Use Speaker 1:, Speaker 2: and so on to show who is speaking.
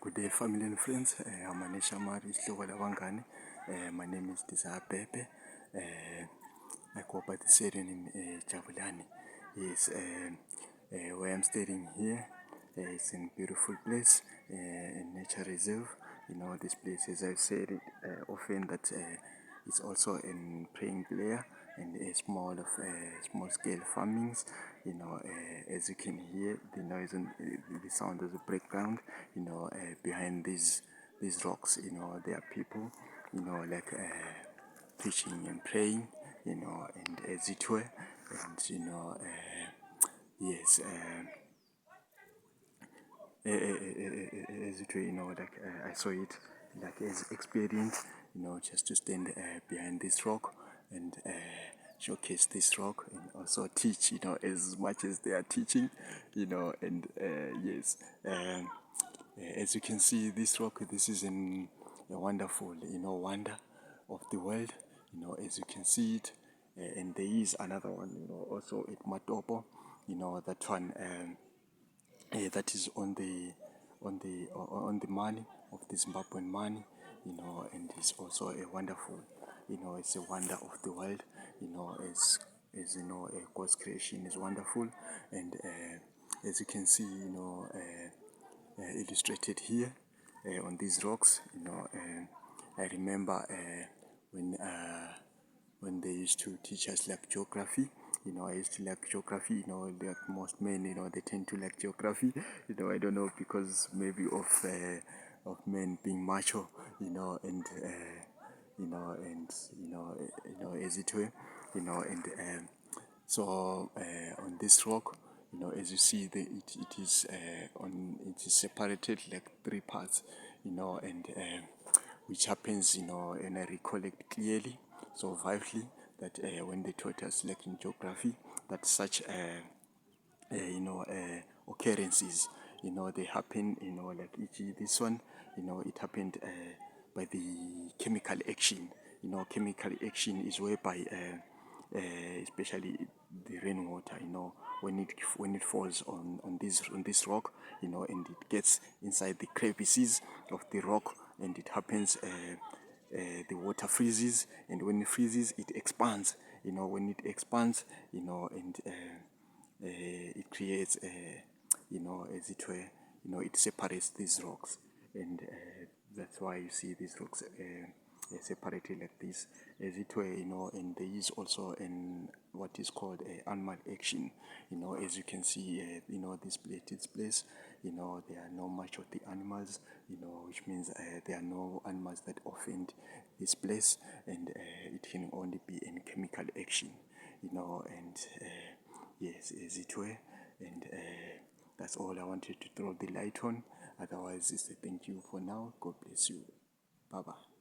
Speaker 1: Good day, family and friends. Amanesha Mari Wangani. My name is Desire Pepe. I go by the pseudonym Javulani. Yes, where I'm staying here. It's in a beautiful place, in nature reserve. This place, as I've said it often, that it's also in praying player and a small scale farmings. As you can hear, the noise and the sound of the background. Behind these rocks, there are people, like preaching and praying, and as it were, and yes. As it were, like I saw it like as experience, just to stand behind this rock and showcase this rock and also teach, as much as they are teaching, and yes. As you can see, this rock, this is a wonderful, wonder of the world, as you can see it. And there is another one, also at Matopo, that one. That is on the money of the Zimbabwean money, and it's also a wonderful, it's a wonder of the world, as God's creation is wonderful, and as you can see, illustrated here on these rocks, I remember when they used to teach us like geography. I used to like geography, like most men, they tend to like geography. I don't know, because maybe of men being macho, and as it were, and so on this rock, as you see, it is it is separated like three parts, and which happens, and I recollect clearly, so vividly, that when they taught us like in geography, that such occurrences, they happen, like this one, it happened by the chemical action. Chemical action is whereby especially the rainwater, when it falls on this rock, and it gets inside the crevices of the rock, and it happens, the water freezes, and when it freezes, it expands. When it expands, and it creates, as it were, it separates these rocks, and that's why you see these rocks separated like this, as it were, and there is also what is called animal action, as you can see, this place, there are no much of the animals, which means there are no animals that offend this place, and it can only be in chemical action, and yes, as it were, and that's all I wanted to throw the light on. Otherwise, it's a thank you for now. God bless you. Bye bye.